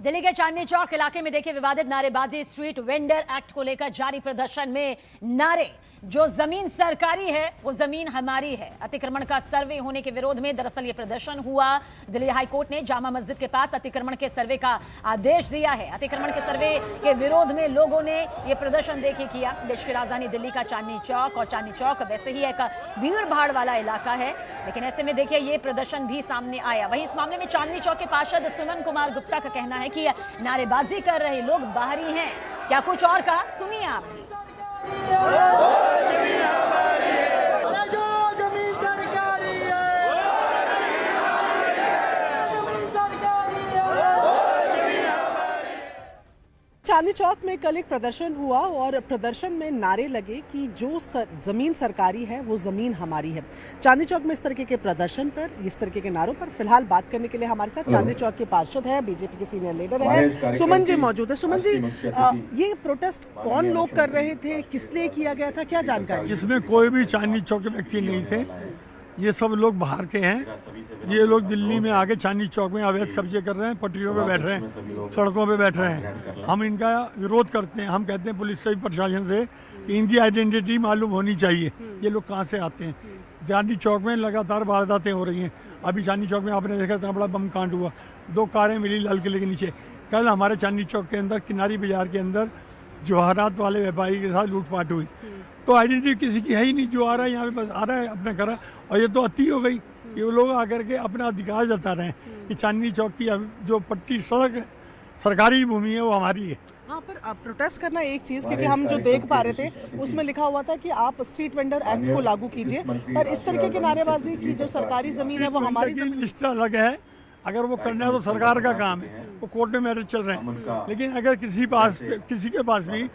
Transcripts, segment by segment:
दिल्ली के चांदनी चौक इलाके में देखिए विवादित नारेबाजी स्ट्रीट वेंडर एक्ट को लेकर जारी प्रदर्शन में नारे, जो जमीन सरकारी है वो जमीन हमारी है। अतिक्रमण का सर्वे होने के विरोध में दरअसल ये प्रदर्शन हुआ। दिल्ली हाई कोर्ट ने जामा मस्जिद के पास अतिक्रमण के सर्वे का आदेश दिया है। अतिक्रमण के सर्वे के विरोध में लोगों ने ये प्रदर्शन देखिए किया। देश की राजधानी दिल्ली का चांदनी चौक, और चांदनी चौक वैसे ही एक भीड़ भाड़ वाला इलाका है, लेकिन ऐसे में देखिए ये प्रदर्शन भी सामने आया। वहीं इस मामले में चांदनी चौक के पार्षद सुमन कुमार गुप्ता का कहना है कि नारेबाजी कर रहे लोग बाहरी हैं। क्या कुछ और कहा, सुनिए आप भी। चांदनी चौक में कल एक प्रदर्शन हुआ और प्रदर्शन में नारे लगे कि जो जमीन सरकारी है वो जमीन हमारी है। चांदनी चौक में इस तरीके के प्रदर्शन पर, इस तरीके के नारों पर फिलहाल बात करने के लिए हमारे साथ चांदनी चौक के पार्षद हैं, बीजेपी के सीनियर लीडर हैं, सुमन जी मौजूद है। सुमन जी, ये प्रोटेस्ट कौन लोग कर रहे थे, किस लिए किया गया था, क्या जानकारी? इसमें कोई भी चांदनी चौक के व्यक्ति नहीं थे, ये सब लोग बाहर के हैं। ये लोग दिल्ली में आके चांदनी चौक में अवैध कब्जे कर रहे हैं, पटरियों पे बैठ रहे हैं, सड़कों पे बैठ रहे हैं। हम इनका विरोध करते हैं। हम कहते हैं पुलिस से, प्रशासन से कि इनकी आइडेंटिटी मालूम होनी चाहिए, ये लोग कहाँ से आते हैं। चांदनी चौक में लगातार वारदातें हो रही हैं। अभी चांदनी चौक में आपने देखा इतना बड़ा बम कांड हुआ, 2 कारें मिली लाल किले के नीचे। कल हमारे चांदनी चौक के अंदर किनारी बाजार के अंदर जवाहरात वाले व्यापारी के साथ लूटपाट हुई। तो आइडेंटिटी किसी की है ही नहीं। जो आ रहा है यहाँ पे बस आ रहा है अपने घर, और ये तो अति हो गई कि वो लोग आकर के अपना अधिकार जता रहे हैं कि चांदनी चौक की जो पट्टी सड़क है, सरकारी भूमि है, वो हमारी है। हाँ, पर प्रोटेस्ट करना एक चीज, क्योंकि हम जो देख पा रहे थे उसमें लिखा हुआ था कि आप स्ट्रीट वेंडर एक्ट को लागू कीजिए, पर इस तरीके की नारेबाजी की जो सरकारी जमीन है वो हमारी लिस्ट अलग है। अगर वो करना है तो सरकार का काम है, वो कोर्ट में मैरिज चल रहे हैं। लेकिन अगर किसी के पास भी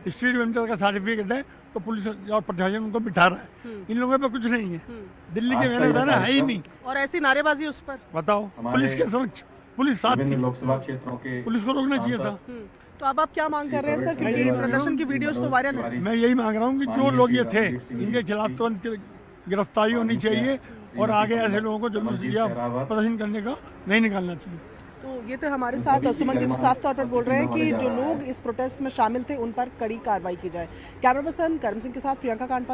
स्ट्रीट वेंडर का सर्टिफिकेट है तो पुलिस और प्रशासन उनको बिठा रहा है। इन लोगों पे कुछ नहीं है। दिल्ली के मैंने बताया है ही नहीं। और ऐसी नारेबाजी उस पर बताओ, पुलिस के समक्ष पुलिस साथ थी, लोकसभा क्षेत्रों के पुलिस को रोकना चाहिए था। तो अब आप क्या मांग कर रहे हैं सर, क्योंकि प्रदर्शन की वीडियोस तो वायरल है? मैं यही मांग रहा हूँ कि जो लोग ये थे इनके खिलाफ तुरंत गिरफ्तारी होनी चाहिए, और आगे ऐसे लोगों को जुलूस या प्रदर्शन करने का नहीं निकालना चाहिए। तो ये तो हमारे साथ सुमन जी साफ तौर पर बोल रहे हैं कि जो लोग इस प्रोटेस्ट में शामिल थे उन पर कड़ी कार्रवाई की जाए। कैमरा पर्सन कर्म सिंह के साथ प्रियंका कांडपाल।